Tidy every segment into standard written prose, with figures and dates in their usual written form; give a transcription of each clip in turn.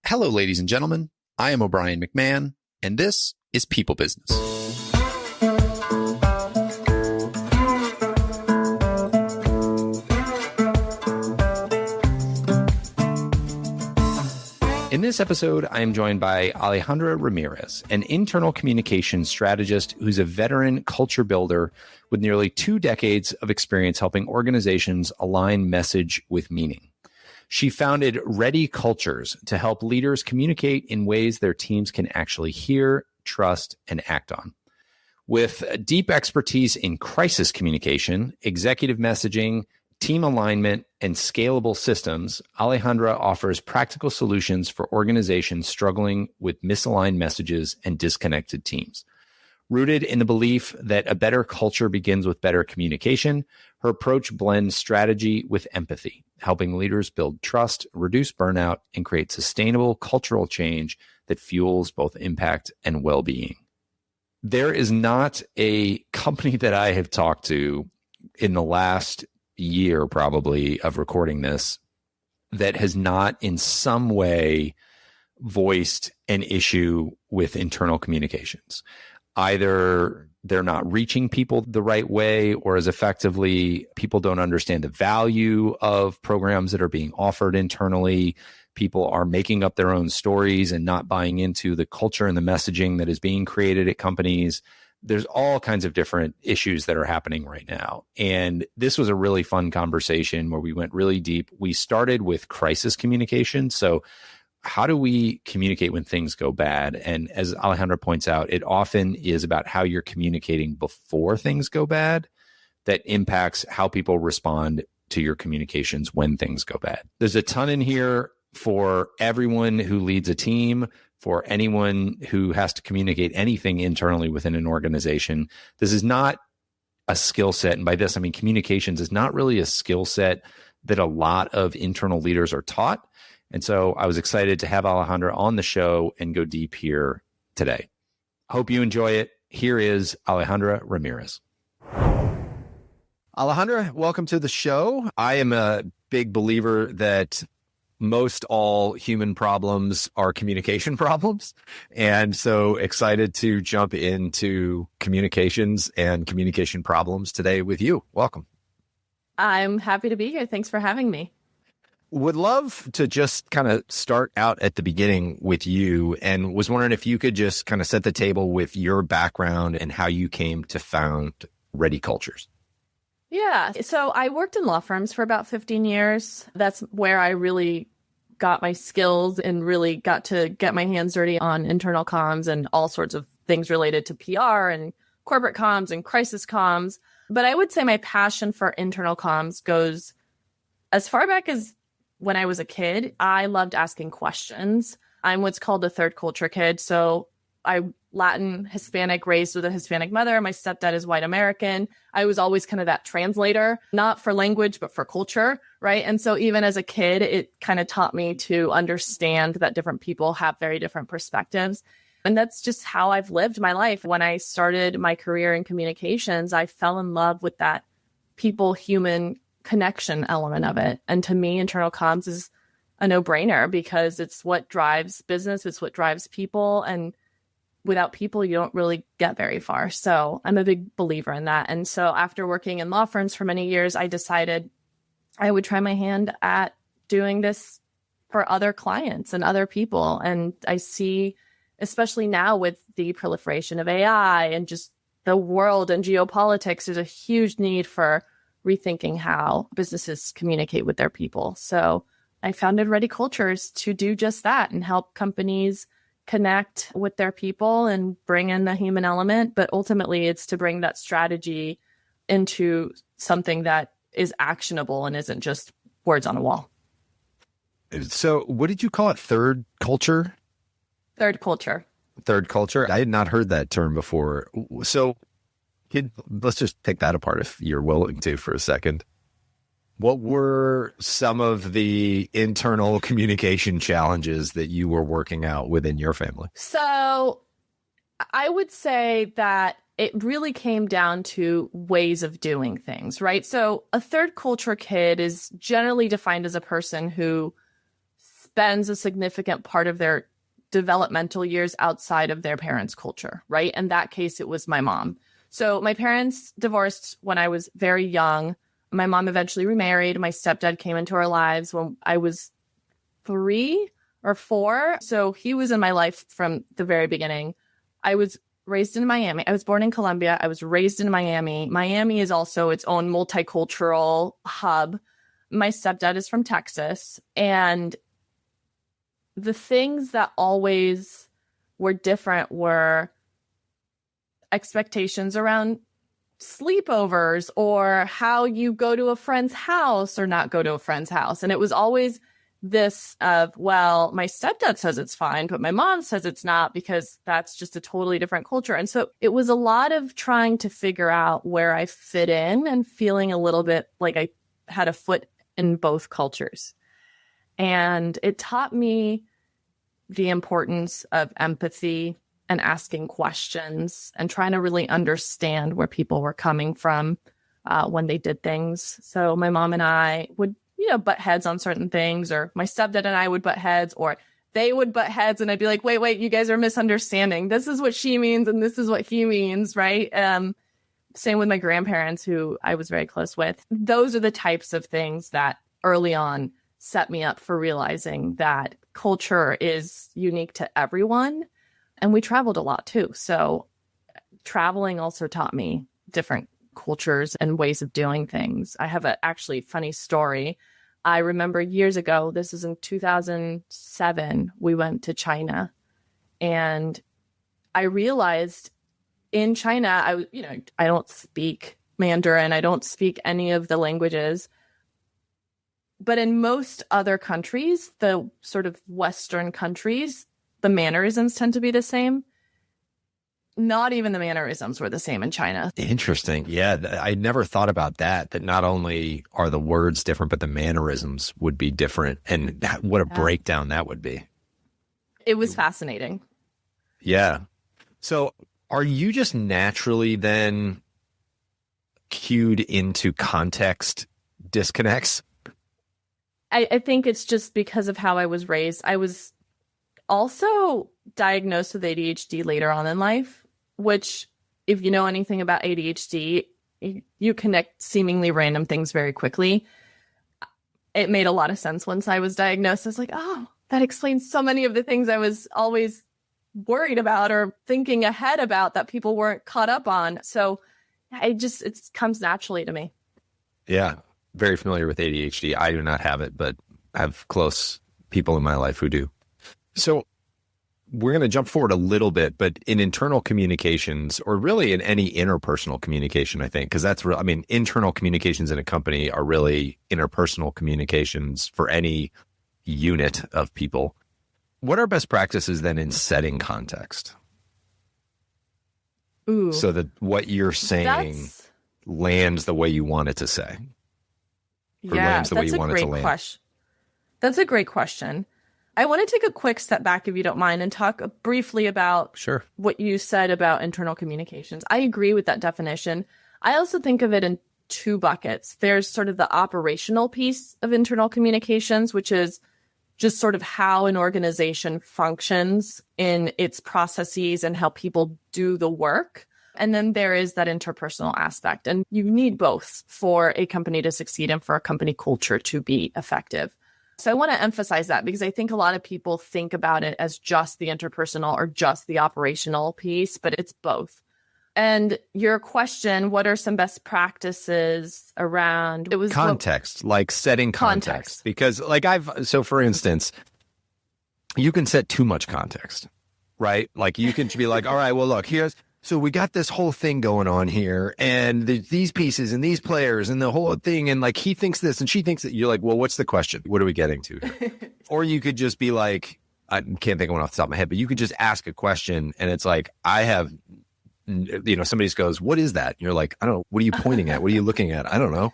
Hello, ladies and gentlemen. I am O'Brien McMahon, and this is People Business. In this episode, I am joined by Alejandra Ramirez, an internal communications strategist who's a veteran culture builder with nearly 2 decades of experience helping organizations align message with meaning. She founded ReadyCultures to help leaders communicate in ways their teams can actually hear, trust, and act on. With deep expertise in crisis communication, executive messaging, team alignment, and scalable systems, Alejandra offers practical solutions for organizations struggling with misaligned messages and disconnected teams. Rooted in the belief that a better culture begins with better communication, her approach blends strategy with empathy, helping leaders build trust, reduce burnout, and create sustainable cultural change that fuels both impact and well-being. There is not a company that I have talked to in the last year, probably, of recording this that has not in some way voiced an issue with internal communications. Either they're not reaching people the right way, or as effectively, people don't understand the value of programs that are being offered internally. People are making up their own stories and not buying into the culture and the messaging that is being created at companies. There's all kinds of different issues that are happening right now. And this was a really fun conversation where we went really deep. We started with crisis communication. So how do we communicate when things go bad? And as Alejandra points out, it often is about how you're communicating before things go bad that impacts how people respond to your communications when things go bad. There's a ton in here for everyone who leads a team, for anyone who has to communicate anything internally within an organization. This is not a skill set. And by this, I mean communications is not really a skill set that a lot of internal leaders are taught. And so I was excited to have Alejandra on the show and go deep here today. Hope you enjoy it. Here is Alejandra Ramirez. Alejandra, welcome to the show. I am a big believer that most all human problems are communication problems. And so excited to jump into communications and communication problems today with you. Welcome. I'm happy to be here. Thanks for having me. Would love to just kind of start out at the beginning with you, and was wondering if you could just kind of set the table with your background and how you came to found ReadyCultures. Yeah. So I worked in law firms for about 15 years. That's where I really got my skills and really got to get my hands dirty on internal comms and all sorts of things related to PR and corporate comms and crisis comms. But I would say my passion for internal comms goes as far back as when I was a kid. I loved asking questions. I'm what's called a third culture kid. So I'm Latin, Hispanic, raised with a Hispanic mother. My stepdad is white American. I was always kind of that translator, not for language, but for culture, right? And so even as a kid, it kind of taught me to understand that different people have very different perspectives. And that's just how I've lived my life. When I started my career in communications, I fell in love with that people-human connection element of it. And to me, internal comms is a no-brainer because it's what drives business. It's what drives people. And without people, you don't really get very far. So I'm a big believer in that. And so after working in law firms for many years, I decided I would try my hand at doing this for other clients and other people. And I see, especially now with the proliferation of AI and just the world and geopolitics, there's a huge need for rethinking how businesses communicate with their people. So I founded ReadyCultures to do just that and help companies connect with their people and bring in the human element. But ultimately, it's to bring that strategy into something that is actionable and isn't just words on a wall. So what did you call it? Third culture? Third culture. Third culture. I had not heard that term before. So let's just take that apart if you're willing to for a second. What were some of the internal communication challenges that you were working out within your family? So I would say that it really came down to ways of doing things, right? So a third culture kid is generally defined as a person who spends a significant part of their developmental years outside of their parents' culture, right? In that case, it was my mom. So my parents divorced when I was very young. My mom eventually remarried. My stepdad came into our lives when I was 3 or 4. So he was in my life from the very beginning. I was raised in Miami. I was born in Colombia. I was raised in Miami. Miami is also its own multicultural hub. My stepdad is from Texas. And the things that always were different were expectations around sleepovers or how you go to a friend's house or not go to a friend's house. And it was always this of, well, my stepdad says it's fine, but my mom says it's not because that's just a totally different culture. And so it was a lot of trying to figure out where I fit in and feeling a little bit like I had a foot in both cultures. And it taught me the importance of empathy and asking questions and trying to really understand where people were coming from when they did things. So my mom and I would, butt heads on certain things, or my stepdad and I would butt heads, or they would butt heads. And I'd be like, wait, you guys are misunderstanding. This is what she means. And this is what he means. Right. Same with my grandparents, who I was very close with. Those are the types of things that early on set me up for realizing that culture is unique to everyone. And we traveled a lot too. So traveling also taught me different cultures and ways of doing things. I have a actually funny story. I remember years ago, this is in 2007, we went to China, and I realized in China, I don't speak Mandarin. I don't speak any of the languages. But in most other countries, the sort of Western countries, the mannerisms tend to be the same. Not even the mannerisms were the same in China. Interesting. Yeah, I never thought about that not only are the words different, but the mannerisms would be different. And what a breakdown that would be. It was fascinating. Yeah. So are you just naturally then cued into context disconnects? I think it's just because of how I was raised. I was also diagnosed with ADHD later on in life, which, if you know anything about ADHD, you connect seemingly random things very quickly. It made a lot of sense once I was diagnosed. I was like, oh, that explains so many of the things I was always worried about or thinking ahead about that people weren't caught up on. So it comes naturally to me. Yeah. Very familiar with ADHD. I do not have it, but I have close people in my life who do. So we're going to jump forward a little bit, but in internal communications, or really in any interpersonal communication, I think, because that's real. I mean, internal communications in a company are really interpersonal communications for any unit of people. What are best practices then in setting context? Ooh, so that what you're saying lands the way you want it to say. Yeah, that's a great question. That's a great question. I want to take a quick step back, if you don't mind, and talk briefly about what you said about internal communications. I agree with that definition. I also think of it in two buckets. There's sort of the operational piece of internal communications, which is just sort of how an organization functions in its processes and how people do the work. And then there is that interpersonal aspect. And you need both for a company to succeed and for a company culture to be effective. So I want to emphasize that because I think a lot of people think about it as just the interpersonal or just the operational piece, but it's both. And your question, what are some best practices around context, like setting context? Because so for instance, you can set too much context, right? Like you can be like, all right, well, look, so we got this whole thing going on here and these pieces and these players and the whole thing. And like, he thinks this and she thinks that. You're like, well, what's the question? What are we getting to here? Or you could just be like, I can't think of one off the top of my head, but you could just ask a question. And it's like, somebody just goes, what is that? And you're like, I don't know. What are you pointing at? What are you looking at? I don't know.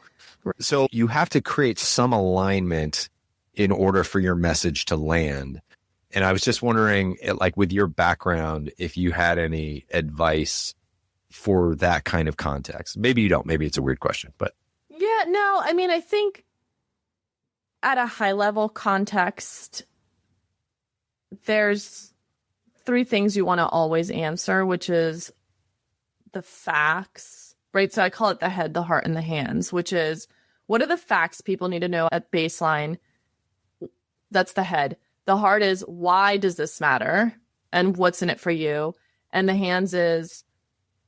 So you have to create some alignment in order for your message to land. And I was just wondering, like with your background, if you had any advice for that kind of context. Maybe you don't. Maybe it's a weird question, but. Yeah, no, I mean, I think at a high level context there's three things you want to always answer, which is the facts, right? So I call it the head, the heart, and the hands, which is what are the facts people need to know at baseline? That's the head. The heart is why does this matter and what's in it for you? And the hands is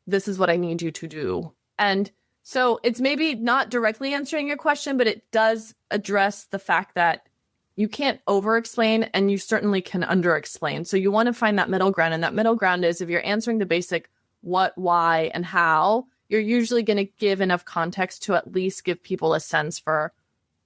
this is what I need you to do. And so it's maybe not directly answering your question, but it does address the fact that you can't over-explain and you certainly can under-explain. So you want to find that middle ground. And that middle ground is if you're answering the basic what, why, and how, you're usually going to give enough context to at least give people a sense for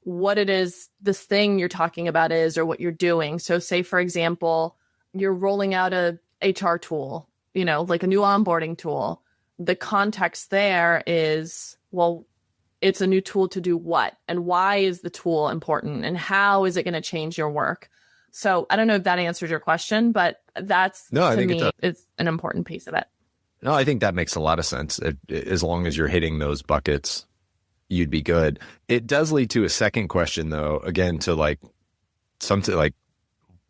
what it is this thing you're talking about is or what you're doing. So say, for example, you're rolling out a HR tool, like a new onboarding tool. The context there is, well, it's a new tool to do what? And why is the tool important? And how is it going to change your work? So I don't know if that answers your question, but that's, no, I think to me, it's an important piece of it. No, I think that makes a lot of sense. As long as you're hitting those buckets, you'd be good. It does lead to a second question, though, again, to like something like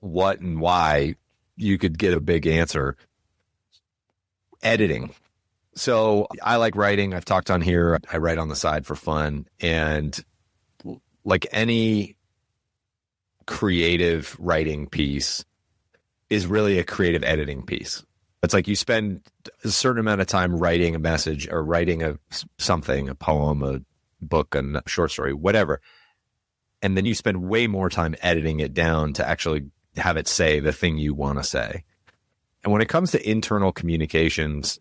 what and why you could get a big answer. Editing. So I like writing. I've talked on here. I write on the side for fun. And like any creative writing piece is really a creative editing piece. It's like you spend a certain amount of time writing a message or writing something, a poem, a book, a short story, whatever. And then you spend way more time editing it down to actually have it say the thing you want to say. And when it comes to internal communications,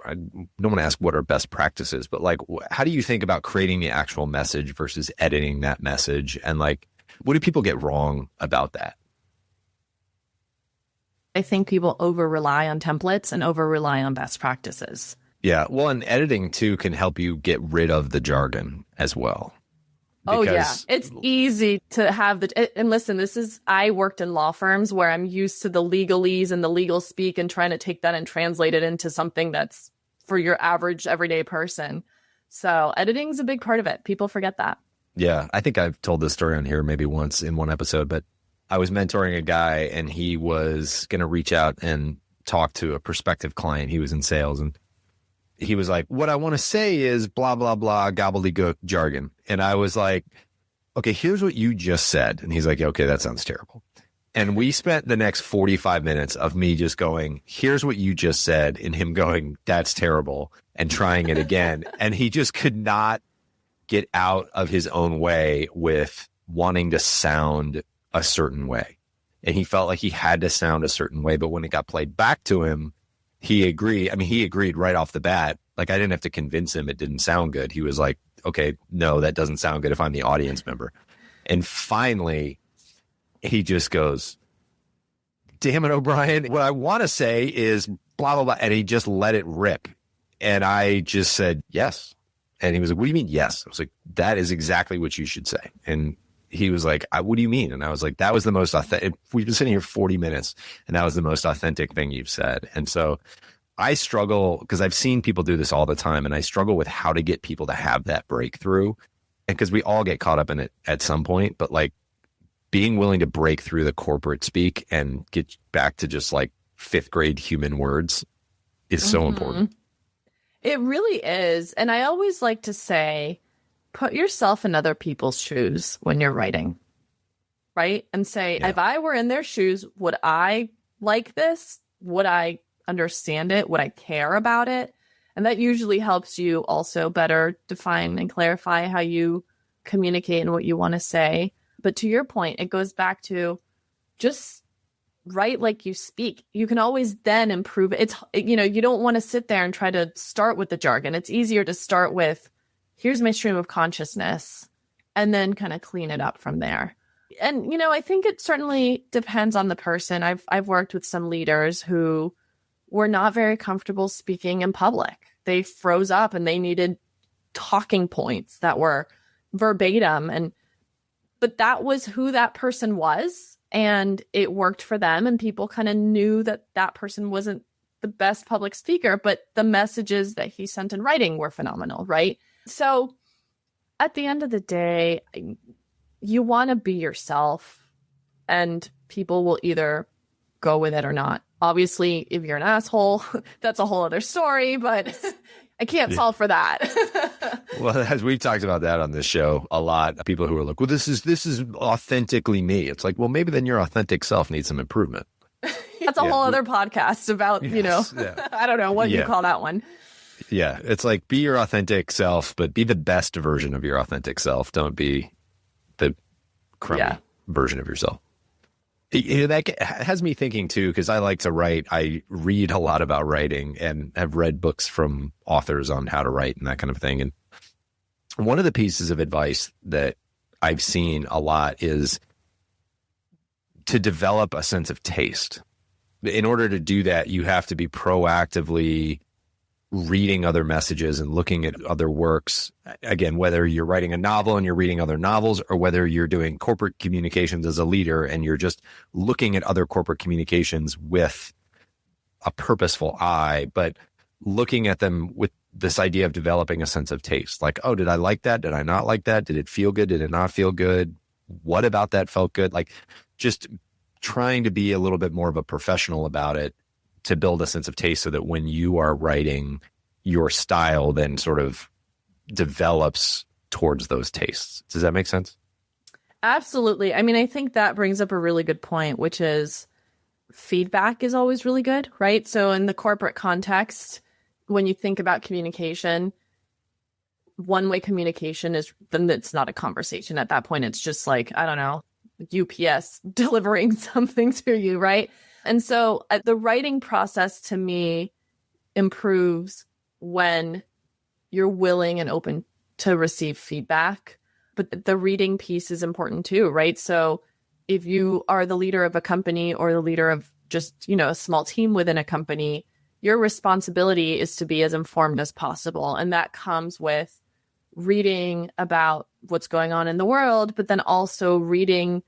I don't want to ask what are best practices, but like, how do you think about creating the actual message versus editing that message? And like, what do people get wrong about that? I think people over-rely on templates and over-rely on best practices. Yeah. Well, and editing too can help you get rid of the jargon as well. Oh, yeah. It's easy to have and listen, I worked in law firms where I'm used to the legalese and the legal speak and trying to take that and translate it into something that's for your average everyday person. So editing is a big part of it. People forget that. Yeah. I think I've told this story on here maybe once in one episode, but I was mentoring a guy and he was going to reach out and talk to a prospective client. He was in sales and he was like, what I want to say is blah, blah, blah, gobbledygook jargon. And I was like, okay, here's what you just said. And he's like, okay, that sounds terrible. And we spent the next 45 minutes of me just going, here's what you just said. And him going, that's terrible. And trying it again. And he just could not get out of his own way with wanting to sound a certain way. And he felt like he had to sound a certain way. But when it got played back to him, he agreed. I mean, he agreed right off the bat. Like, I didn't have to convince him it didn't sound good. He was like, okay, no, that doesn't sound good if I'm the audience member. And finally, he just goes, damn it, O'Brien. What I want to say is blah, blah, blah. And he just let it rip. And I just said, yes. And he was like, what do you mean, yes? I was like, that is exactly what you should say. And he was like, what do you mean? And I was like, that was the most authentic. We've been sitting here 40 minutes and that was the most authentic thing you've said. And so I struggle because I've seen people do this all the time and I struggle with how to get people to have that breakthrough. And because we all get caught up in it at some point, but like being willing to break through the corporate speak and get back to just like fifth grade human words is so important. It really is. And I always like to say, put yourself in other people's shoes when you're writing, right? And say, if I were in their shoes, would I like this? Would I understand it? Would I care about it? And that usually helps you also better define and clarify how you communicate and what you want to say. But to your point, it goes back to just write like you speak. You can always then improve it. It's, you don't want to sit there and try to start with the jargon. It's easier to start with, here's my stream of consciousness, and then kind of clean it up from there. And, I think it certainly depends on the person. I've worked with some leaders who were not very comfortable speaking in public. They froze up and they needed talking points that were verbatim. But that was who that person was, and it worked for them. And people kind of knew that that person wasn't the best public speaker, but the messages that he sent in writing were phenomenal, right? So at the end of the day, you want to be yourself, and people will either go with it or not. Obviously, if you're an asshole, that's a whole other story, but I can't solve for that. Well, as we've talked about that on this show a lot, people who are like, well, this is authentically me. It's like, well, maybe then your authentic self needs some improvement. That's a whole other podcast about, I don't know what you call that one. Yeah. It's like, be your authentic self, but be the best version of your authentic self. Don't be the crummy version of yourself. That has me thinking too, because I like to write. I read a lot about writing and have read books from authors on how to write and that kind of thing. And one of the pieces of advice that I've seen a lot is to develop a sense of taste. In order to do that, you have to be proactively reading other messages and looking at other works. Again, whether you're writing a novel and you're reading other novels, or whether you're doing corporate communications as a leader and you're just looking at other corporate communications with a purposeful eye, but looking at them with this idea of developing a sense of taste. Like, oh, did I like that? Did I not like that? Did it feel good? Did it not feel good? What about that felt good? Like, just trying to be a little bit more of a professional about it, to build a sense of taste, so that when you are writing, your style then sort of develops towards those tastes. Does that make sense? Absolutely. I mean, I think that brings up a really good point, which is feedback is always really good, right? So in the corporate context, when you think about communication, one-way communication is, then it's not a conversation at that point. It's just like, I don't know, UPS delivering something to you, right? And so the writing process to me improves when you're willing and open to receive feedback. But the reading piece is important too, right? So if you are the leader of a company or the leader of just, a small team within a company, your responsibility is to be as informed as possible. And that comes with reading about what's going on in the world, but then also reading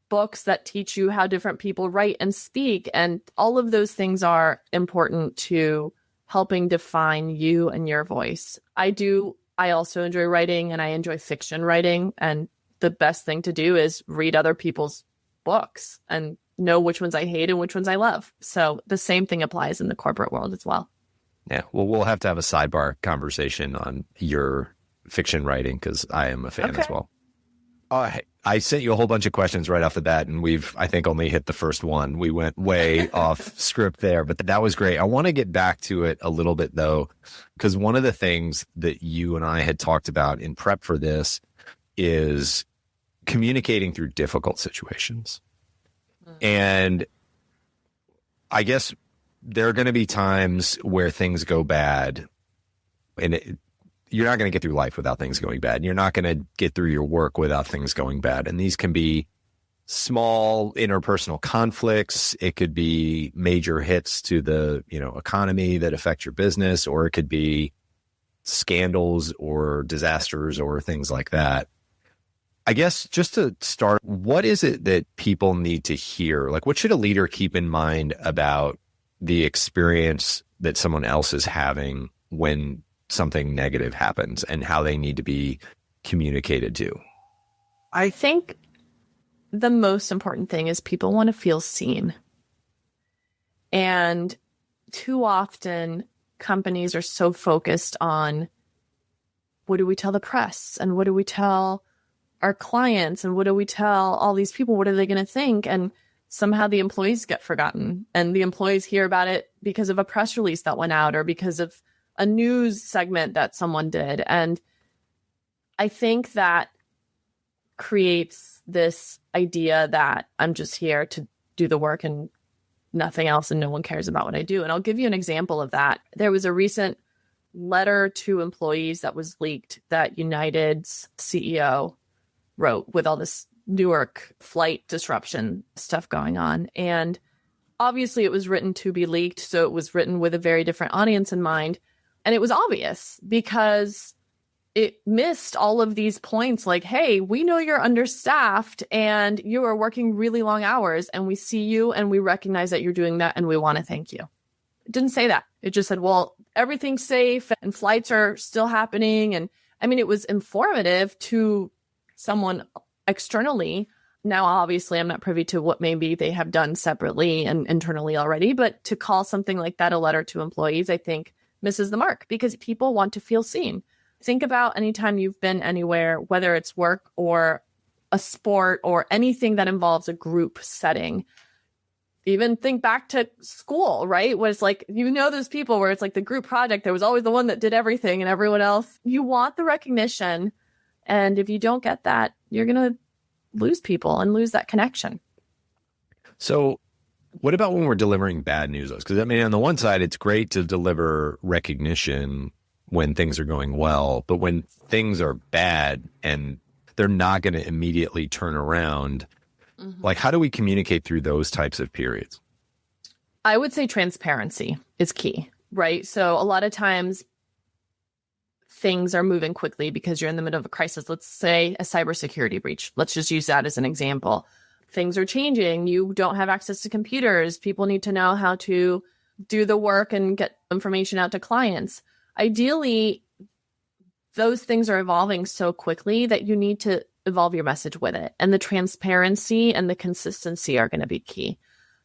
books that teach you how different people write and speak. And all of those things are important to helping define you and your voice. I also enjoy writing, and I enjoy fiction writing. And the best thing to do is read other people's books and know which ones I hate and which ones I love. So the same thing applies in the corporate world as well. Yeah. Well, we'll have to have a sidebar conversation on your fiction writing, because I am a fan as well. I sent you a whole bunch of questions right off the bat, and we've, I think, only hit the first one. We went way off script there, but that was great. I want to get back to it a little bit, though, because one of the things that you and I had talked about in prep for this is communicating through difficult situations. And I guess there are going to be times where things go bad, and you're not going to get through life without things going bad. You're not going to get through your work without things going bad. And these can be small interpersonal conflicts. It could be major hits to the, economy that affect your business, or it could be scandals or disasters or things like that. I guess just to start, what is it that people need to hear? Like, what should a leader keep in mind about the experience that someone else is having when something negative happens, and how they need to be communicated to? I think the most important thing is people want to feel seen. And too often companies are so focused on, what do we tell the press? And what do we tell our clients? And what do we tell all these people? What are they going to think? And somehow the employees get forgotten, and the employees hear about it because of a press release that went out, or because of a news segment that someone did. And I think that creates this idea that I'm just here to do the work and nothing else, and no one cares about what I do. And I'll give you an example of that. There was a recent letter to employees that was leaked that United's CEO wrote, with all this Newark flight disruption stuff going on. And obviously it was written to be leaked, so it was written with a very different audience in mind. And it was obvious because it missed all of these points, like, hey, we know you're understaffed and you are working really long hours, and we see you and we recognize that you're doing that, and we want to thank you. It didn't say that. It just said, well, everything's safe and flights are still happening. And I mean, it was informative to someone externally, Now, obviously, I'm not privy to what maybe they have done separately and internally already, but to call something like that a letter to employees, I think misses the mark because people want to feel seen. Think about anytime you've been anywhere, whether it's work or a sport or anything that involves a group setting. Even think back to school, right? Where it's like, those people where it's like the group project, there was always the one that did everything and everyone else. You want the recognition. And if you don't get that, you're going to lose people and lose that connection. So what about when we're delivering bad news? Because I mean, on the one side, it's great to deliver recognition when things are going well, but when things are bad and they're not going to immediately turn around, like how do we communicate through those types of periods? I would say transparency is key, right? So a lot of times things are moving quickly because you're in the middle of a crisis. Let's say a cybersecurity breach. Let's just use that as an example. Things are changing. You don't have access to computers. People need to know how to do the work and get information out to clients. Ideally, those things are evolving so quickly that you need to evolve your message with it. And the transparency and the consistency are going to be key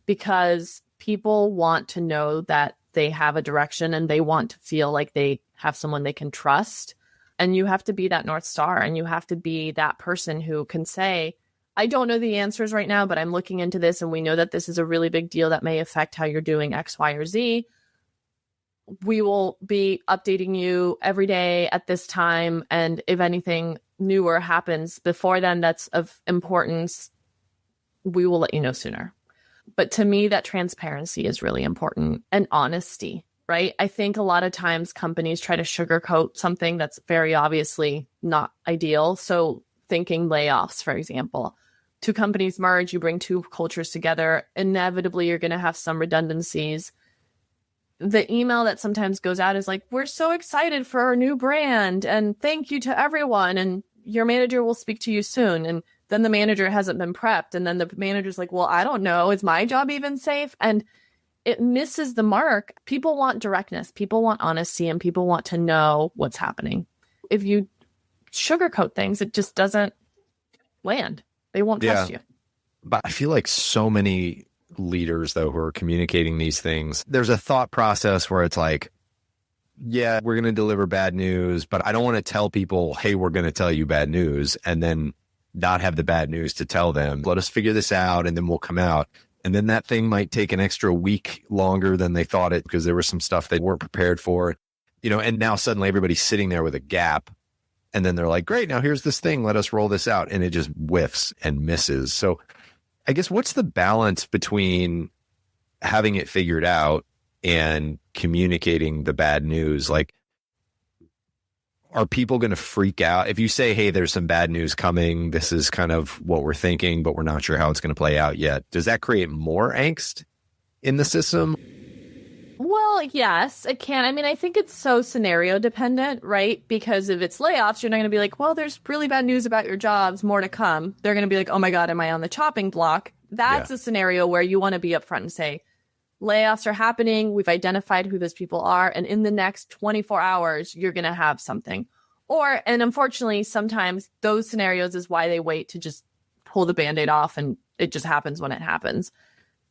because people want to know that they have a direction and they want to feel like they have someone they can trust. And you have to be that North Star and you have to be that person who can say, I don't know the answers right now, but I'm looking into this and we know that this is a really big deal that may affect how you're doing X, Y, or Z. We will be updating you every day at this time. And if anything newer happens before then that's of importance, we will let you know sooner. But to me, that transparency is really important and honesty, right? I think a lot of times companies try to sugarcoat something that's very obviously not ideal. So thinking layoffs, for example, two companies merge, you bring two cultures together, inevitably you're going to have some redundancies. The email that sometimes goes out is like, we're so excited for our new brand and thank you to everyone. And your manager will speak to you soon. And then the manager hasn't been prepped. And then the manager's like, well, I don't know. Is my job even safe? And it misses the mark. People want directness. People want honesty and people want to know what's happening. If you sugarcoat things, it just doesn't land. They won't trust you. But I feel like so many leaders, though, who are communicating these things, there's a thought process where it's like, yeah, we're going to deliver bad news, but I don't want to tell people, hey, we're going to tell you bad news and then not have the bad news to tell them. Let us figure this out and then we'll come out. And then that thing might take an extra week longer than they thought it because there was some stuff they weren't prepared for, and now suddenly everybody's sitting there with a gap. And then they're like, great, now here's this thing. Let us roll this out. And it just whiffs and misses. So I guess what's the balance between having it figured out and communicating the bad news? Like, are people going to freak out if you say, hey, there's some bad news coming, this is kind of what we're thinking, but we're not sure how it's going to play out yet? Does that create more angst in the system? Well, yes, it can. I mean, I think it's so scenario dependent, right? Because if it's layoffs, you're not going to be like, well, there's really bad news about your jobs, more to come. They're going to be like, oh my God, am I on the chopping block? That's a scenario where you want to be upfront and say, layoffs are happening. We've identified who those people are. And in the next 24 hours, you're going to have something. And unfortunately, sometimes those scenarios is why they wait to just pull the Band-Aid off and it just happens when it happens.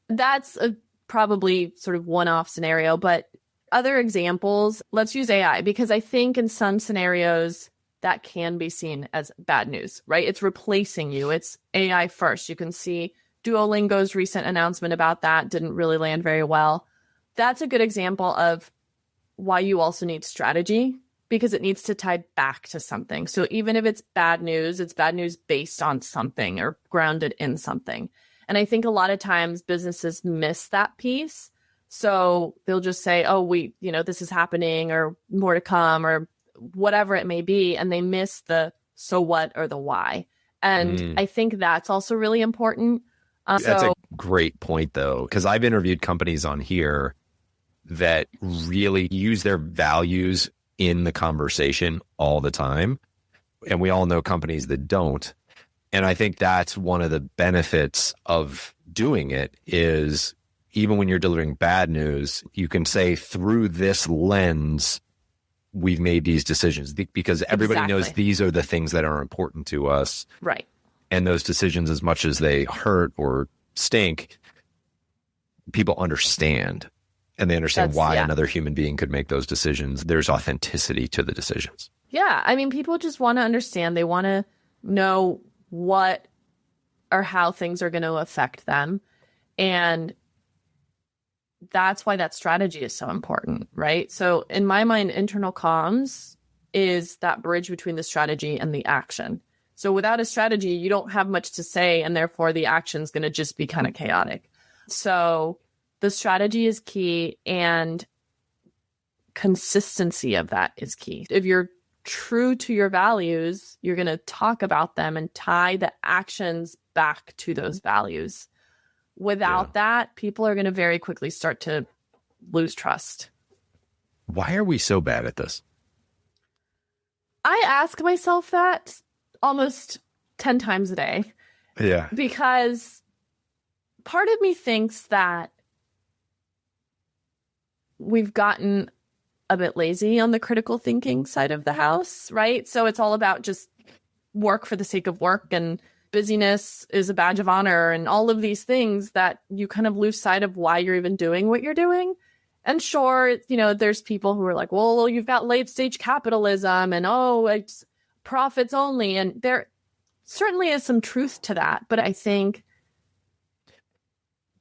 That's a probably sort of one-off scenario, but other examples, let's use AI, because I think in some scenarios that can be seen as bad news, right? It's replacing you. It's AI first. You can see Duolingo's recent announcement about that didn't really land very well. That's a good example of why you also need strategy, because it needs to tie back to something. So even if it's bad news based on something or grounded in something. And I think a lot of times businesses miss that piece. So they'll just say, oh, this is happening or more to come or whatever it may be. And they miss the so what or the why. And I think that's also really important. That's a great point, though, because I've interviewed companies on here that really use their values in the conversation all the time. And we all know companies that don't. And I think that's one of the benefits of doing it is even when you're delivering bad news, you can say through this lens, we've made these decisions because everybody knows these are the things that are important to us. Right. And those decisions, as much as they hurt or stink, people understand. And they understand why another human being could make those decisions. There's authenticity to the decisions. Yeah. I mean, people just want to understand. They want to know what or how things are going to affect them. And that's why that strategy is so important, right? So in my mind, internal comms is that bridge between the strategy and the action. So without a strategy, you don't have much to say, and therefore the action is going to just be kind of chaotic. So the strategy is key, and consistency of that is key. If you're true to your values, you're going to talk about them and tie the actions back to those values. Without that, people are going to very quickly start to lose trust. Why are we so bad at this? I ask myself that almost 10 times a day. Yeah. Because part of me thinks that we've gotten a bit lazy on the critical thinking side of the house, right? So it's all about just work for the sake of work, and busyness is a badge of honor, and all of these things that you kind of lose sight of why you're even doing what you're doing. And sure, you know, there's people who are like, well, you've got late stage capitalism and, oh, it's profits only. And there certainly is some truth to that. But I think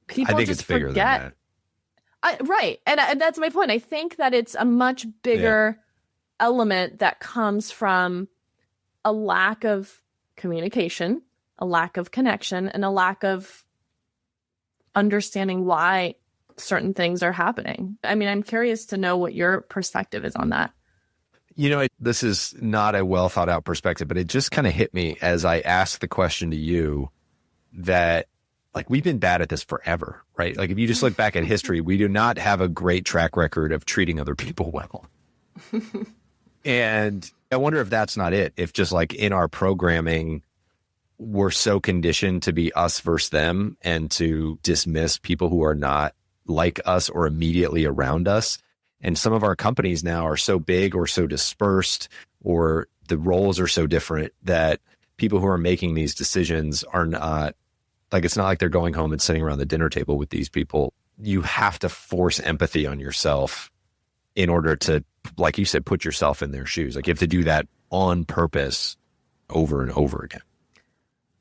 people it's bigger forget. than that. Right. And that's my point. I think that it's a much bigger element that comes from a lack of communication, a lack of connection, and a lack of understanding why certain things are happening. I mean, I'm curious to know what your perspective is on that. You know, this is not a well thought out perspective, but it just kind of hit me as I asked the question to you that, like, we've been bad at this forever, right? Like, if you just look back at history, we do not have a great track record of treating other people well. And I wonder if that's not it. If just like in our programming, we're so conditioned to be us versus them and to dismiss people who are not like us or immediately around us. And some of our companies now are so big or so dispersed, or the roles are so different, that people who are making these decisions are not, like, it's not like they're going home and sitting around the dinner table with these people. You have to force empathy on yourself in order to, like you said, put yourself in their shoes. Like, you have to do that on purpose over and over again.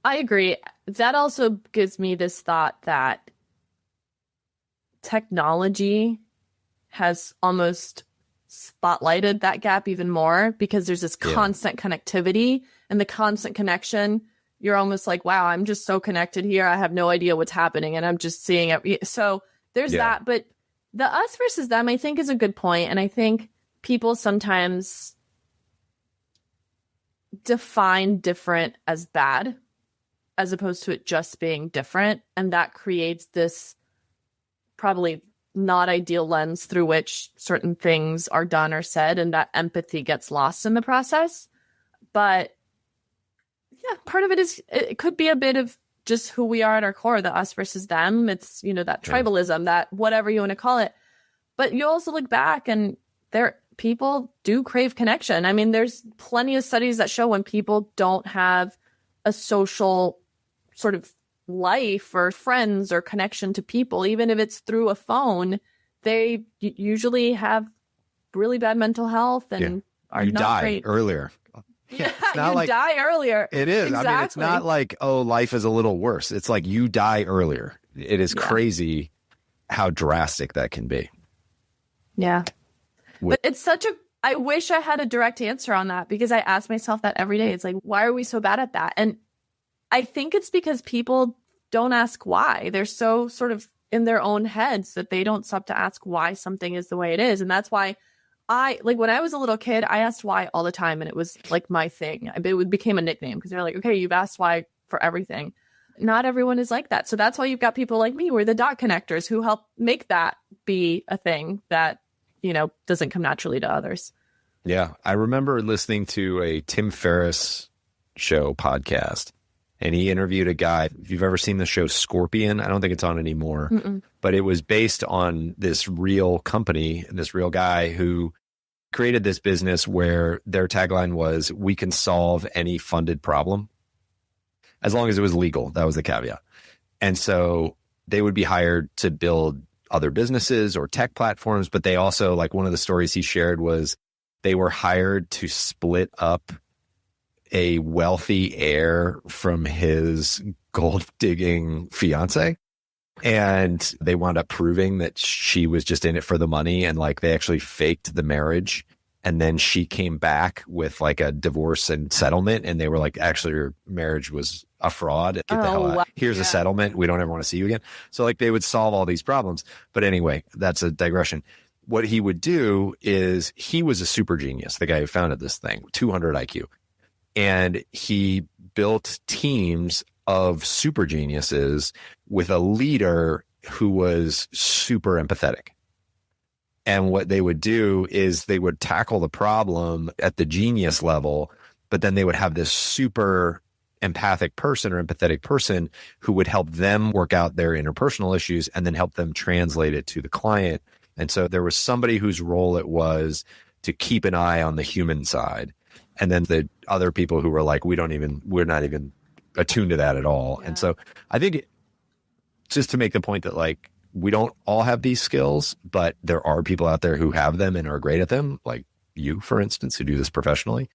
I agree. That also gives me this thought that technology has almost spotlighted that gap even more, because there's this constant connectivity and the constant connection. You're almost like, wow, I'm just so connected here. I have no idea what's happening, and I'm just seeing it. So there's that. But the us versus them, I think, is a good point. And I think people sometimes define different as bad, as opposed to it just being different. And that creates this probably not ideal lens through which certain things are done or said, and that empathy gets lost in the process. But yeah, part of it is, it could be a bit of just who we are at our core, the us versus them. It's, you know, that tribalism, that whatever you want to call it. But you also look back, and people do crave connection. I mean, there's plenty of studies that show when people don't have a social sort of life or friends or connection to people, even if it's through a phone, they usually have really bad mental health and are you not die great. Earlier. Yeah, it's not you like, die earlier. It is. Exactly. I mean, it's not like, oh, life is a little worse. It's like you die earlier. It is crazy how drastic that can be. Yeah. But it's such a, I wish I had a direct answer on that, because I ask myself that every day. It's like, why are we so bad at that? And I think it's because people don't ask why. They're so sort of in their own heads that they don't stop to ask why something is the way it is. And that's why when I was a little kid, I asked why all the time. And it was like my thing. It became a nickname, because they're like, okay, you've asked why for everything. Not everyone is like that. So that's why you've got people like me. We're the dot connectors who help make that be a thing that, you know, doesn't come naturally to others. Yeah. I remember listening to a Tim Ferriss show podcast, and he interviewed a guy. If you've ever seen the show Scorpion, I don't think it's on anymore, but it was based on this real company, this real guy who created this business where their tagline was, we can solve any funded problem. as long as it was legal. That was the caveat. And so they would be hired to build other businesses or tech platforms, but they also, like, one of the stories he shared was they were hired to split up a wealthy heir from his gold digging fiance. And they wound up proving that she was just in it for the money. And like, they actually faked the marriage. And then she came back with like a divorce and settlement. And they were like, actually, your marriage was a fraud. Get the hell out. Wow. Here's a settlement. We don't ever want to see you again. So like, they would solve all these problems. But anyway, that's a digression. What he would do is, he was a super genius, the guy who founded this thing, 200 IQ. And he built teams of super geniuses with a leader who was super empathetic. And what they would do is they would tackle the problem at the genius level, but then they would have this super empathic person or empathetic person who would help them work out their interpersonal issues and then help them translate it to the client. And so there was somebody whose role it was to keep an eye on the human side. And then the other people who were like, we're not even attuned to that at all. Yeah. And so I think just to make the point that like, we don't all have these skills, but there are people out there who have them and are great at them, like you, for instance, who do this professionally.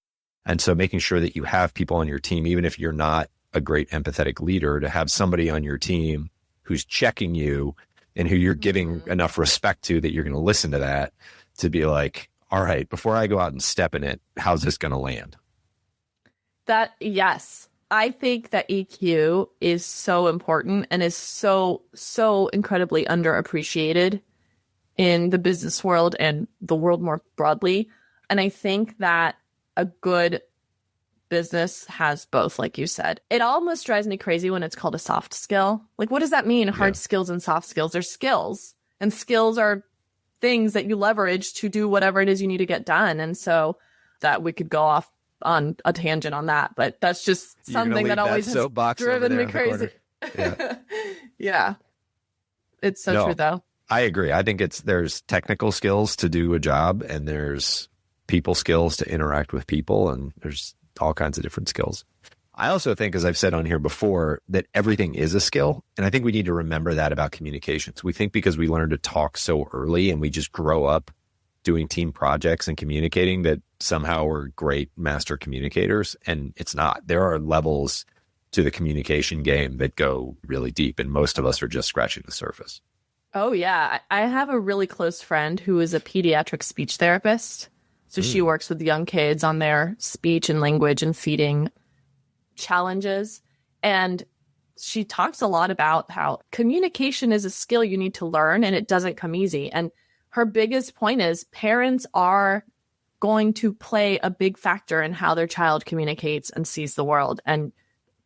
And so making sure that you have people on your team, even if you're not a great empathetic leader, to have somebody on your team who's checking you and who you're giving enough respect to that you're going to listen to that, to be like, all right, before I go out and step in it, how's this going to land? Yes. I think that EQ is so important and is so incredibly underappreciated in the business world and the world more broadly. And I think that a good business has both, like you said. It almost drives me crazy when it's called a soft skill. Like, what does that mean? Hard skills and soft skills. They're skills, and skills are things that you leverage to do whatever it is you need to get done. And so that we could go off on a tangent on that, but that's just something that always has driven me crazy. Yeah. Yeah. It's so true though. I agree. I think there's technical skills to do a job, and there's people skills to interact with people, and there's all kinds of different skills. I also think, as I've said on here before, that everything is a skill. And I think we need to remember that about communications. We think because we learn to talk so early and we just grow up doing team projects and communicating that somehow we're great master communicators. And it's not. There are levels to the communication game that go really deep, and most of us are just scratching the surface. Oh, yeah. I have a really close friend who is a pediatric speech therapist. So she works with young kids on their speech and language and feeding challenges. And she talks a lot about how communication is a skill you need to learn, and it doesn't come easy. And her biggest point is parents are going to play a big factor in how their child communicates and sees the world. And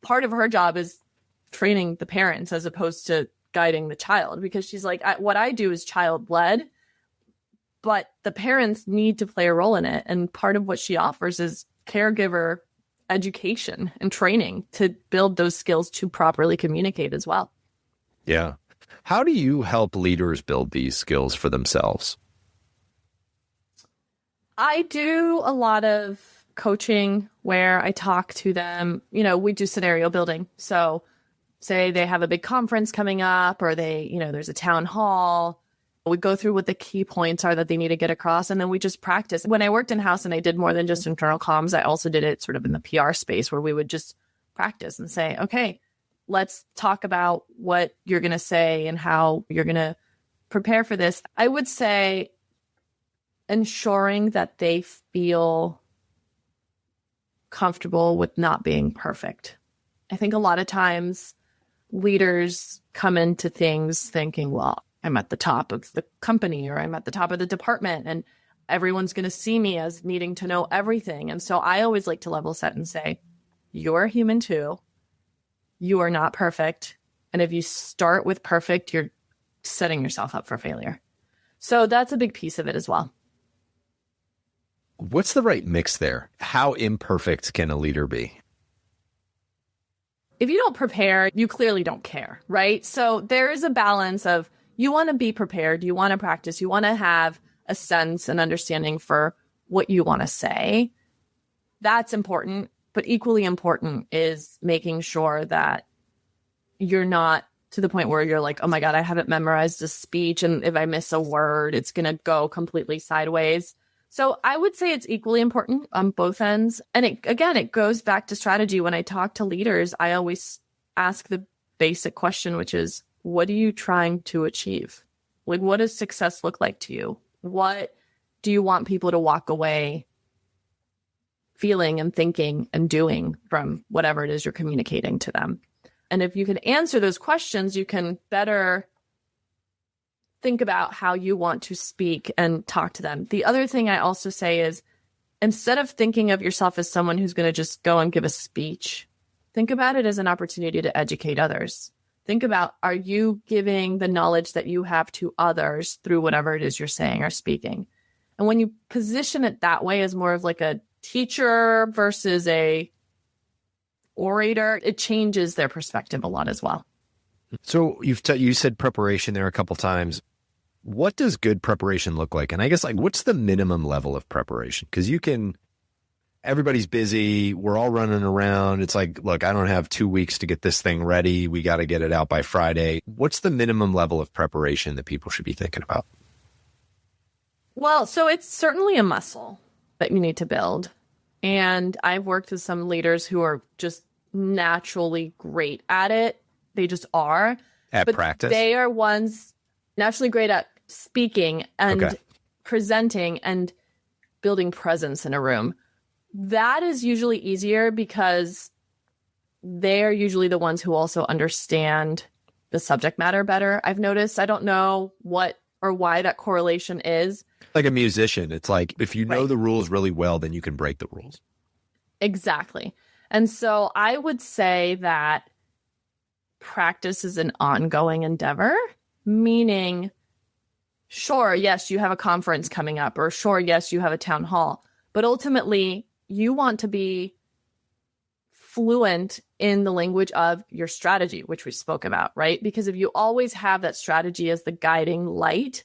part of her job is training the parents as opposed to guiding the child, because she's like, what I do is child-led, but the parents need to play a role in it. And part of what she offers is caregiver education and training to build those skills to properly communicate as well. Yeah. How do you help leaders build these skills for themselves? I do a lot of coaching where I talk to them. We do scenario building. So say they have a big conference coming up, or there's a town hall. We go through what the key points are that they need to get across, and then we just practice. When I worked in-house and I did more than just internal comms, I also did it sort of in the PR space, where we would just practice and say, okay, let's talk about what you're going to say and how you're going to prepare for this. I would say ensuring that they feel comfortable with not being perfect. I think a lot of times leaders come into things thinking, well, I'm at the top of the company, or I'm at the top of the department, and everyone's going to see me as needing to know everything. And so I always like to level set and say, you're human too. You are not perfect. And if you start with perfect, you're setting yourself up for failure. So that's a big piece of it as well. What's the right mix there? How imperfect can a leader be? If you don't prepare, you clearly don't care, right? So there is a balance of, you want to be prepared, you want to practice, you want to have a sense and understanding for what you want to say. That's important. But equally important is making sure that you're not to the point where you're like, oh my God, I haven't memorized a speech, and if I miss a word, it's going to go completely sideways. So I would say it's equally important on both ends. And it goes back to strategy. When I talk to leaders, I always ask the basic question, which is, what are you trying to achieve? Like, what does success look like to you? What do you want people to walk away feeling and thinking and doing from whatever it is you're communicating to them? And if you can answer those questions, you can better think about how you want to speak and talk to them. The other thing I also say is, instead of thinking of yourself as someone who's going to just go and give a speech, think about it as an opportunity to educate others. Think about, are you giving the knowledge that you have to others through whatever it is you're saying or speaking? And when you position it that way as more of like a teacher versus a orator, it changes their perspective a lot as well. So you said preparation there a couple times. What does good preparation look like? And I guess, like, what's the minimum level of preparation? Because everybody's busy. We're all running around. It's like, look, I don't have 2 weeks to get this thing ready. We got to get it out by Friday. What's the minimum level of preparation that people should be thinking about? Well, so it's certainly a muscle that you need to build. And I've worked with some leaders who are just naturally great at it. They just are. At practice? They are ones naturally great at speaking and presenting and building presence in a room. That is usually easier because they're usually the ones who also understand the subject matter better. I've noticed, I don't know what or why that correlation is. Like a musician, it's like, if you know the rules really well, then you can break the rules. Exactly. And so I would say that practice is an ongoing endeavor, meaning, sure, yes, you have a conference coming up, or sure, yes, you have a town hall, but ultimately you want to be fluent in the language of your strategy, which we spoke about, right? Because if you always have that strategy as the guiding light,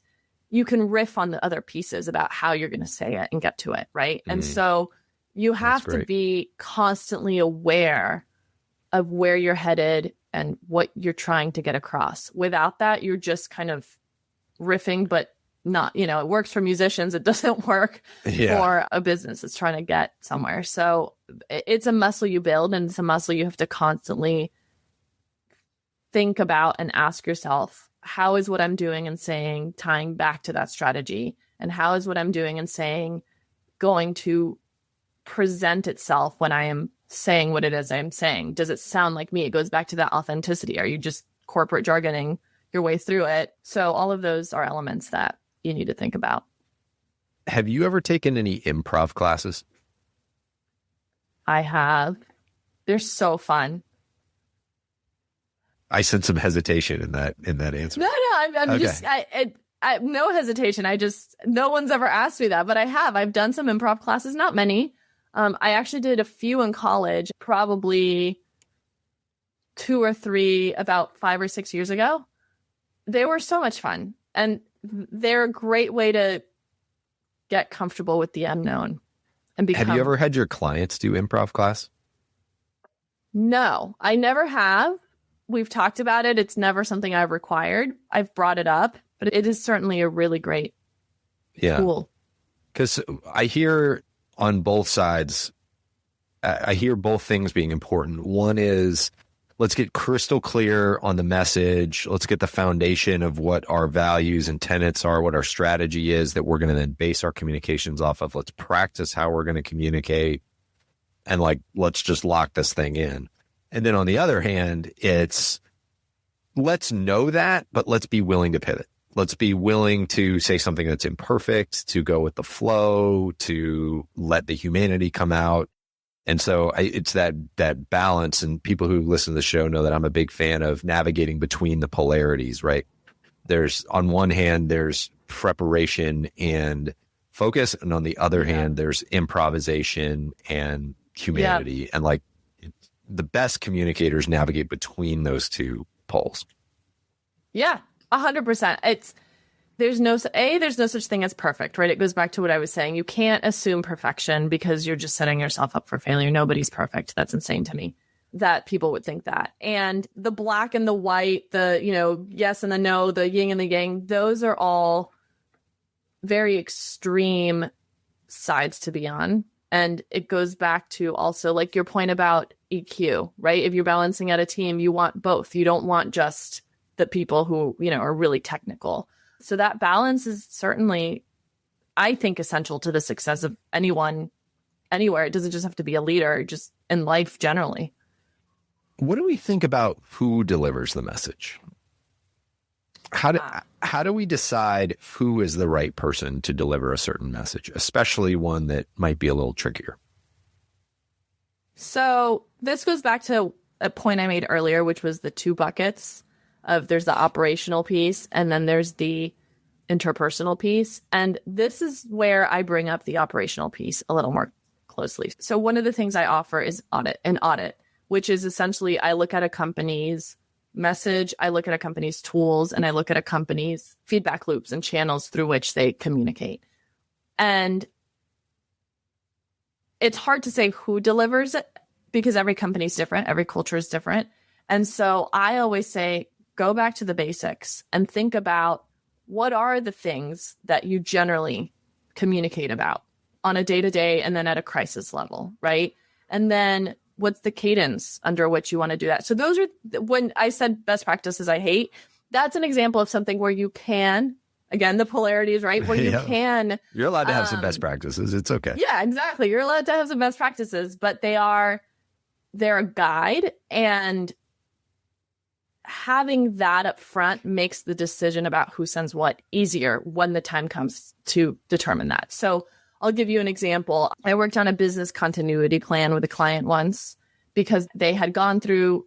you can riff on the other pieces about how you're going to say it and get to it, right? And so you have to be constantly aware of where you're headed and what you're trying to get across. Without that, you're just kind of riffing, but not, it works for musicians. It doesn't work for a business that's trying to get somewhere. So it's a muscle you build, and it's a muscle you have to constantly think about and ask yourself, how is what I'm doing and saying tying back to that strategy? And how is what I'm doing and saying going to present itself when I am saying what it is I'm saying? Does it sound like me? It goes back to that authenticity. Are you just corporate jargoning your way through it? So all of those are elements that you need to think about. Have you ever taken any improv classes? I have. They're so fun. I sense some hesitation in that answer. No, I'm Okay. just, I no hesitation. No one's ever asked me that, but I have. I've done some improv classes, not many. I actually did a few in college, probably 2 or 3 about 5 or 6 years ago. They were so much fun. And they're a great way to get comfortable with the unknown and become. Have you ever had your clients do improv class? No, I never have. We've talked about it. It's never something I've required. I've brought it up, but it is certainly a really great tool. Because I hear on both sides, I hear both things being important. One is, let's get crystal clear on the message. Let's get the foundation of what our values and tenets are, what our strategy is that we're going to then base our communications off of. Let's practice how we're going to communicate, and let's just lock this thing in. And then on the other hand, it's, let's know that, but let's be willing to pivot. Let's be willing to say something that's imperfect, to go with the flow, to let the humanity come out. And so it's that balance, and people who listen to the show know that I'm a big fan of navigating between the polarities, right? There's, on one hand, there's preparation and focus, and on the other hand, there's improvisation and humanity. And the best communicators navigate between those two poles. Yeah, 100%. there's no such thing as perfect, right? It goes back to what I was saying. You can't assume perfection because you're just setting yourself up for failure. Nobody's perfect. That's insane to me that people would think that. And the black and the white, the, yes and the no, the yin and the yang, those are all very extreme sides to be on. And it goes back to also like your point about EQ, right? If you're balancing out a team, you want both. You don't want just the people who, are really technical. So that balance is certainly, I think, essential to the success of anyone, anywhere. It doesn't just have to be a leader, just in life generally. What do we think about who delivers the message? How do we decide who is the right person to deliver a certain message, especially one that might be a little trickier? So this goes back to a point I made earlier, which was the two buckets of there's the operational piece and then there's the interpersonal piece. And this is where I bring up the operational piece a little more closely. So one of the things I offer is an audit, which is essentially I look at a company's message, I look at a company's tools, and I look at a company's feedback loops and channels through which they communicate. And it's hard to say who delivers it because every company is different, every culture is different. And so I always say, go back to the basics and think about what are the things that you generally communicate about on a day-to-day and then at a crisis level, right? And then what's the cadence under which you want to do that? So those are, when I said best practices I hate, that's an example of something where you can, again, the polarity is right, where you can. You're allowed to have some best practices. It's okay. Yeah, exactly. You're allowed to have some best practices, but they're a guide, and having that up front makes the decision about who sends what easier when the time comes to determine that. So I'll give you an example. I worked on a business continuity plan with a client once because they had gone through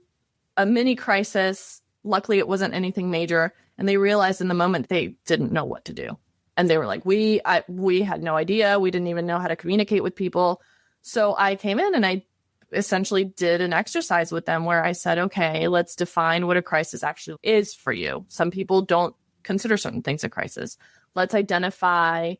a mini crisis. Luckily, it wasn't anything major. And they realized in the moment they didn't know what to do. And they were like, we had no idea. We didn't even know how to communicate with people. So I came in and I essentially did an exercise with them where I said, okay, let's define what a crisis actually is for you. Some people don't consider certain things a crisis. Let's identify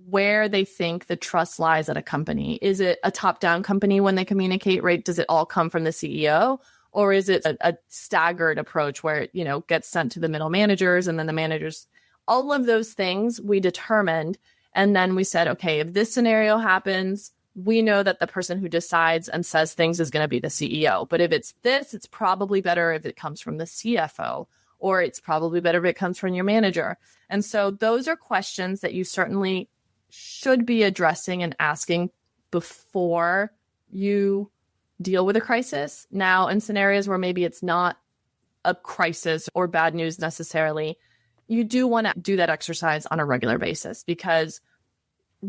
where they think the trust lies at a company. Is it a top-down company when they communicate, right? Does it all come from the CEO? Or is it a staggered approach where it, gets sent to the middle managers and then the managers? All of those things we determined. And then we said, okay, if this scenario happens, we know that the person who decides and says things is going to be the CEO. But if it's this, it's probably better if it comes from the CFO, or it's probably better if it comes from your manager. And so those are questions that you certainly should be addressing and asking before you deal with a crisis. Now, in scenarios where maybe it's not a crisis or bad news necessarily, you do want to do that exercise on a regular basis because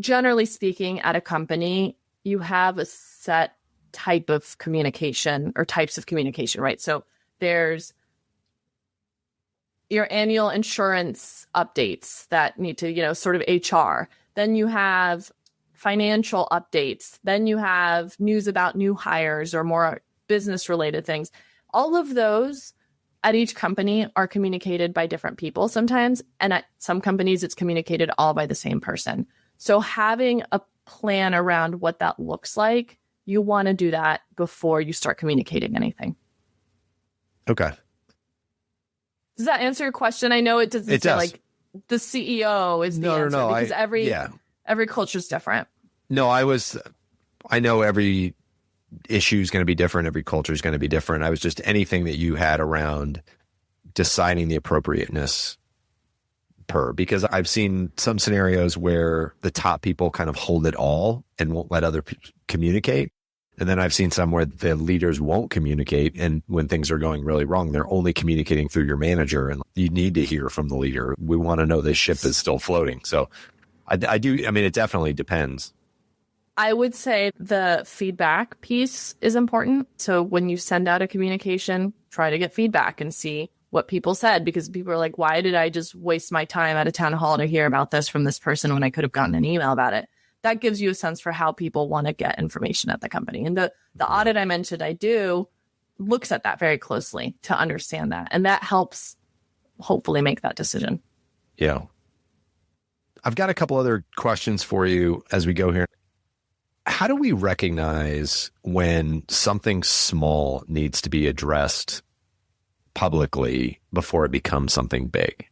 generally speaking, at a company, you have a set type of communication or types of communication, right? So there's your annual insurance updates that need to, sort of HR. Then you have financial updates. Then you have news about new hires or more business related things. All of those at each company are communicated by different people sometimes. And at some companies, it's communicated all by the same person. So having a plan around what that looks like, you want to do that before you start communicating anything. Okay. Does that answer your question? I know it doesn't say like the CEO is the answer because every culture is different. No, I know every issue is going to be different. Every culture is going to be different. I was just anything that you had around deciding the appropriateness because I've seen some scenarios where the top people kind of hold it all and won't let other people communicate. And then I've seen some where the leaders won't communicate. And when things are going really wrong, they're only communicating through your manager. And you need to hear from the leader. We want to know this ship is still floating. So I do. I mean, it definitely depends. I would say the feedback piece is important. So when you send out a communication, try to get feedback and see what people said, because people are like, why did I just waste my time at a town hall to hear about this from this person when I could have gotten an email about it? That gives you a sense for how people want to get information at the company. And the audit I mentioned I do looks at that very closely to understand that. And that helps hopefully make that decision. Yeah. I've got a couple other questions for you as we go here. How do we recognize when something small needs to be addressed publicly before it becomes something big?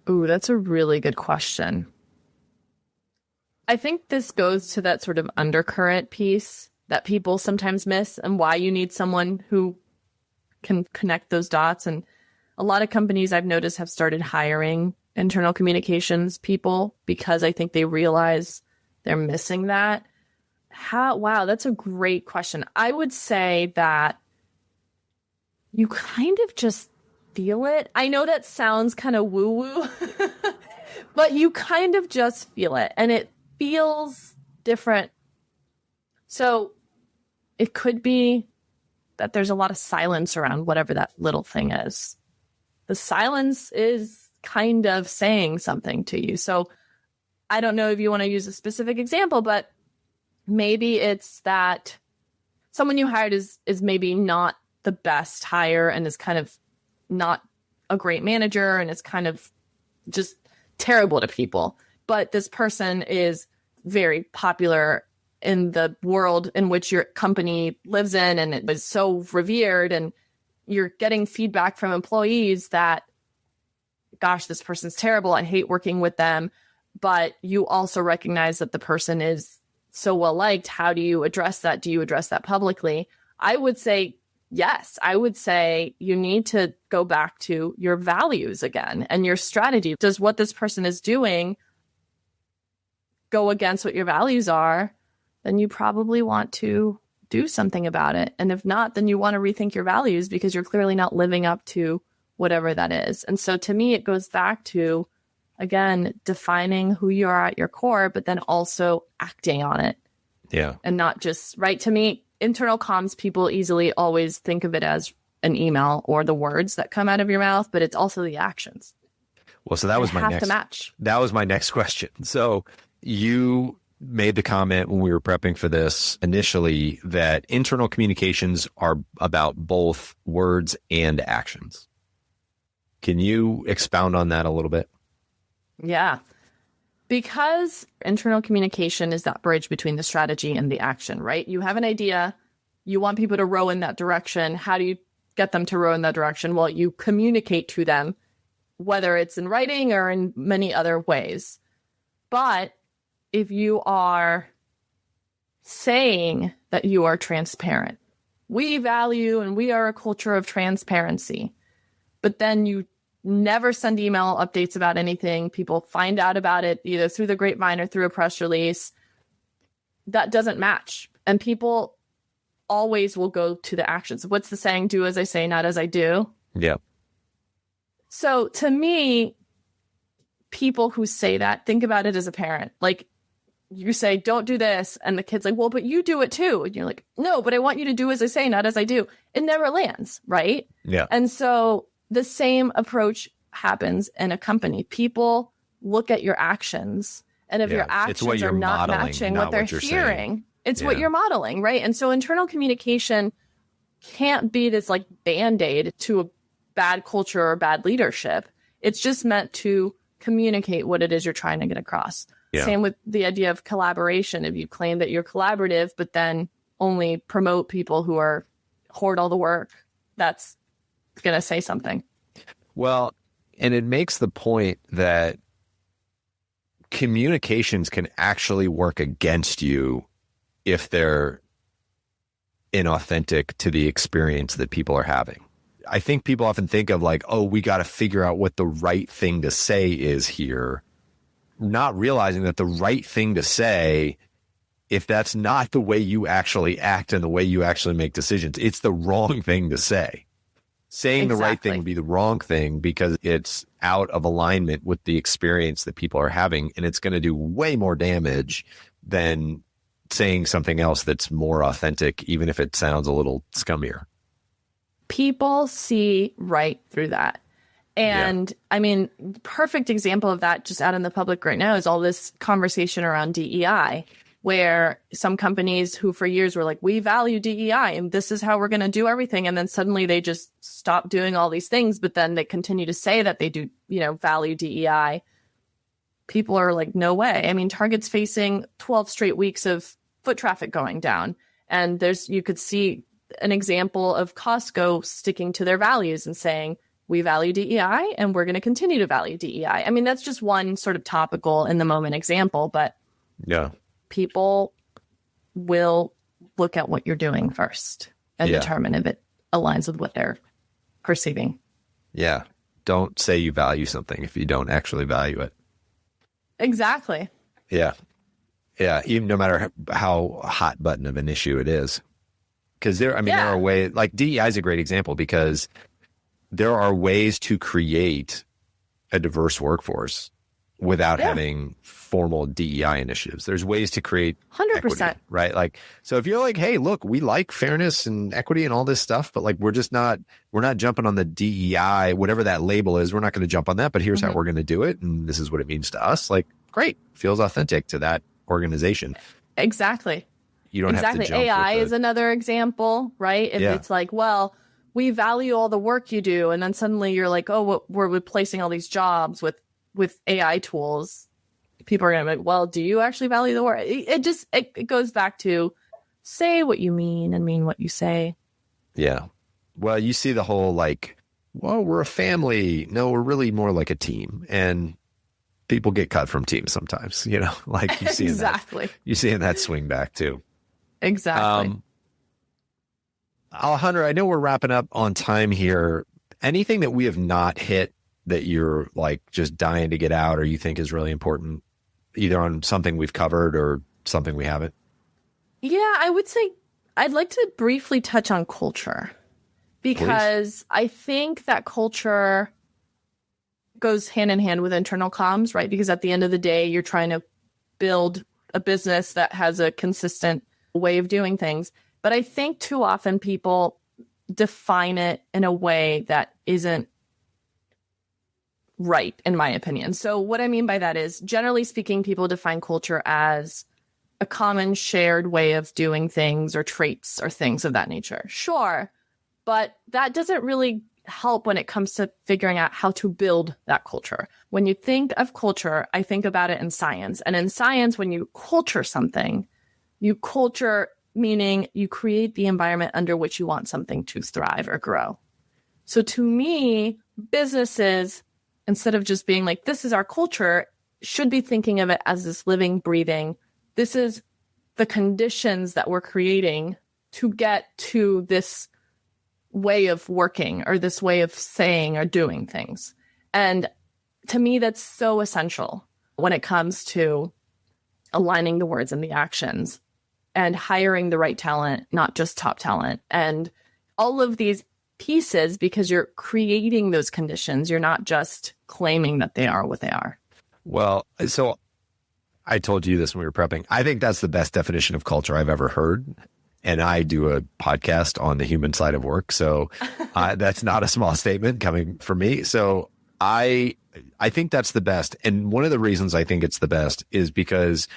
Ooh, that's a really good question. I think this goes to that sort of undercurrent piece that people sometimes miss and why you need someone who can connect those dots. And a lot of companies I've noticed have started hiring internal communications people because I think they realize they're missing that. Wow, that's a great question. I would say that you kind of just feel it. I know that sounds kind of woo-woo, but you kind of just feel it and it feels different. So it could be that there's a lot of silence around whatever that little thing is. The silence is kind of saying something to you. So I don't know if you want to use a specific example, but maybe it's that someone you hired is maybe not the best hire and is kind of not a great manager and is kind of just terrible to people. But this person is very popular in the world in which your company lives in, and it was so revered, and you're getting feedback from employees that, gosh, this person's terrible. I hate working with them. But you also recognize that the person is so well liked. How do you address that? Do you address that publicly? I would say yes. I would say you need to go back to your values again and your strategy. Does what this person is doing go against what your values are? Then you probably want to do something about it. And if not, then you want to rethink your values because you're clearly not living up to whatever that is. And so to me, it goes back to, again, defining who you are at your core, but then also acting on it. Yeah. And not just, right? To me, internal comms, people easily always think of it as an email or the words that come out of your mouth, but it's also the actions. Well, so that was my next, to match. That was my next question. So you made the comment when we were prepping for this initially that internal communications are about both words and actions. Can you expound on that a little bit? Yeah. Because internal communication is that bridge between the strategy and the action, right? You have an idea, you want people to row in that direction. How do you get them to row in that direction? Well, you communicate to them, whether it's in writing or in many other ways. But if you are saying that you are transparent, we value and we are a culture of transparency, but then you never send email updates about anything. People find out about it either through the grapevine or through a press release. That doesn't match. And people always will go to the actions. What's the saying? Do as I say, not as I do. Yeah. So to me, people who say that, think about it as a parent. Like, you say, don't do this. And the kid's like, well, but you do it too. And you're like, no, but I want you to do as I say, not as I do. It never lands, right? Yeah. And so the same approach happens in a company. People look at your actions. And if your actions are not matching what they're hearing, it's what you're modeling, right? And so internal communication can't be this like Band-Aid to a bad culture or bad leadership. It's just meant to communicate what it is you're trying to get across. Yeah. Same with the idea of collaboration. If you claim that you're collaborative, but then only promote people who are hoard all the work, that's going to say something. Well, and it makes the point that communications can actually work against you if they're inauthentic to the experience that people are having. I think people often think of like, oh, we got to figure out what the right thing to say is here, not realizing that the right thing to say, if that's not the way you actually act and the way you actually make decisions, it's the wrong thing to say. Saying the right thing would be the wrong thing because it's out of alignment with the experience that people are having, and it's going to do way more damage than saying something else that's more authentic, even if it sounds a little scummier. People see right through that. And I mean, perfect example of that just out in the public right now is all this conversation around DEI, where some companies who for years were like, we value DEI and this is how we're going to do everything. And then suddenly they just stop doing all these things, but then they continue to say that they do, value DEI. people are like, no way. I mean, Target's facing 12 straight weeks of foot traffic going down. And you could see an example of Costco sticking to their values and saying, we value DEI and we're going to continue to value DEI. I mean, that's just one sort of topical in the moment example, but yeah, people will look at what you're doing first and determine if it aligns with what they're perceiving. Yeah. Don't say you value something if you don't actually value it. Exactly. Yeah. Yeah. Even no matter how hot button of an issue it is. Because there are ways, like DEI is a great example, because there are ways to create a diverse workforce without having formal DEI initiatives. There's ways to create 100%, equity, right? Like, so if you're like, hey, look, we like fairness and equity and all this stuff, but like, we're not jumping on the DEI, whatever that label is. We're not going to jump on that, but here's how we're going to do it. And this is what it means to us. Like, great. Feels authentic to that organization. Exactly. You don't have to jump AI is another example, right? If it's like, well, we value all the work you do. And then suddenly you're like, oh, we're replacing all these jobs with AI tools. People are going to be like, well, do you actually value the work? It goes back to say what you mean and mean what you say. Yeah. Well, you see the whole like, well, we're a family. No, we're really more like a team. And people get cut from teams sometimes, like you see exactly. You see in that swing back too. Exactly. Alejandra, I know we're wrapping up on time here. Anything that we have not hit that you're like just dying to get out or you think is really important, either on something we've covered or something we haven't? Yeah, I would say I'd like to briefly touch on culture, because I think that culture goes hand in hand with internal comms, right? Because at the end of the day, you're trying to build a business that has a consistent way of doing things. But I think too often people define it in a way that isn't right, in my opinion. So what I mean by that is, generally speaking, people define culture as a common shared way of doing things or traits or things of that nature. Sure, but that doesn't really help when it comes to figuring out how to build that culture. When you think of culture, I think about it in science. And in science, when you culture something, you culture meaning you create the environment under which you want something to thrive or grow. So to me, businesses, instead of just being like, this is our culture, should be thinking of it as this living, breathing, this is the conditions that we're creating to get to this way of working or this way of saying or doing things. And to me, that's so essential when it comes to aligning the words and the actions and hiring the right talent, not just top talent, and all of these pieces, because you're creating those conditions. You're not just claiming that they are what they are. Well, so I told you this when we were prepping. I think that's the best definition of culture I've ever heard. And I do a podcast on the human side of work. So that's not a small statement coming from me. So I think that's the best. And one of the reasons I think it's the best is because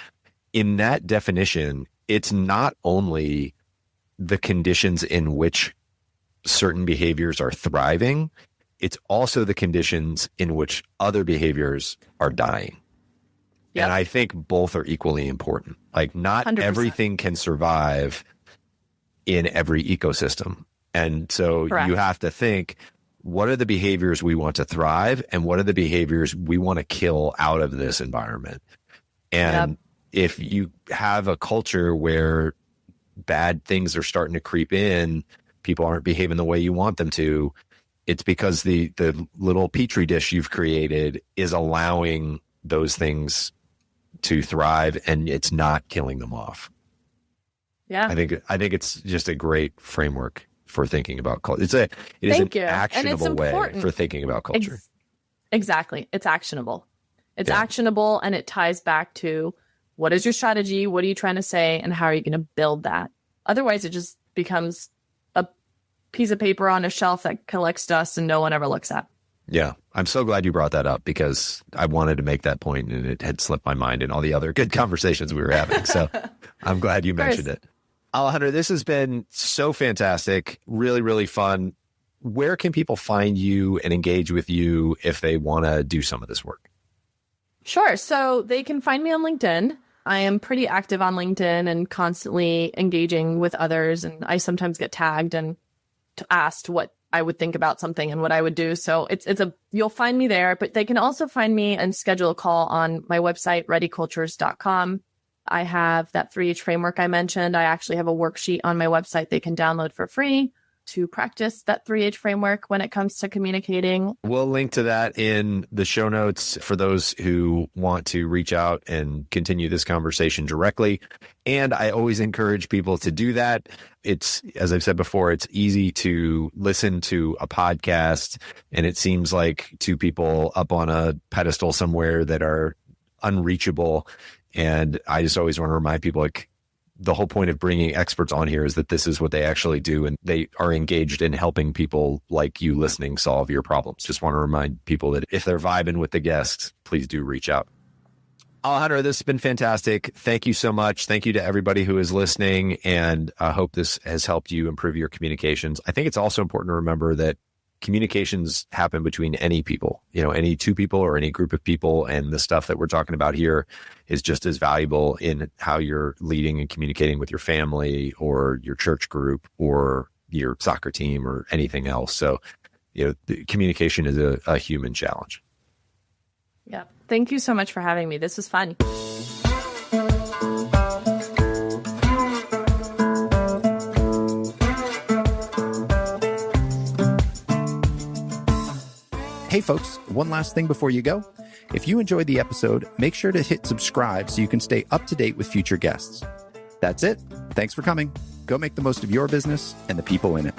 in that definition, it's not only the conditions in which certain behaviors are thriving, it's also the conditions in which other behaviors are dying. Yep. And I think both are equally important. Like, not 100%. Everything can survive in every ecosystem. And so Correct. You have to think, what are the behaviors we want to thrive and what are the behaviors we want to kill out of this environment? And if you have a culture where bad things are starting to creep in, people aren't behaving the way you want them to, it's because the little petri dish you've created is allowing those things to thrive and it's not killing them off. Yeah. I think it's just a great framework for thinking about culture. It is an actionable way for thinking about culture. Exactly. It's actionable. It's actionable, and it ties back to, what is your strategy? What are you trying to say? And how are you going to build that? Otherwise, it just becomes a piece of paper on a shelf that collects dust and no one ever looks at. Yeah. I'm so glad you brought that up, because I wanted to make that point and it had slipped my mind in all the other good conversations we were having. So I'm glad you mentioned it. Alejandra, this has been so fantastic. Really, really fun. Where can people find you and engage with you if they want to do some of this work? Sure. So they can find me on LinkedIn. I am pretty active on LinkedIn and constantly engaging with others. And I sometimes get tagged and asked what I would think about something and what I would do. So you'll find me there, but they can also find me and schedule a call on my website, ReadyCultures.com. I have that 3H framework I mentioned. I actually have a worksheet on my website they can download for free to practice that 3H framework when it comes to communicating. We'll link to that in the show notes for those who want to reach out and continue this conversation directly. And I always encourage people to do that. It's, as I've said before, it's easy to listen to a podcast and it seems like two people up on a pedestal somewhere that are unreachable. And I just always want to remind people, like, the whole point of bringing experts on here is that this is what they actually do, and they are engaged in helping people like you listening solve your problems. Just want to remind people that if they're vibing with the guests, please do reach out. Alejandra, this has been fantastic. Thank you so much. Thank you to everybody who is listening, and I hope this has helped you improve your communications. I think it's also important to remember that communications happen between any people, any two people or any group of people. And the stuff that we're talking about here is just as valuable in how you're leading and communicating with your family or your church group or your soccer team or anything else. So, the communication is a human challenge. Yeah. Thank you so much for having me. This was fun. Hey folks, one last thing before you go. If you enjoyed the episode, make sure to hit subscribe so you can stay up to date with future guests. That's it. Thanks for coming. Go make the most of your business and the people in it.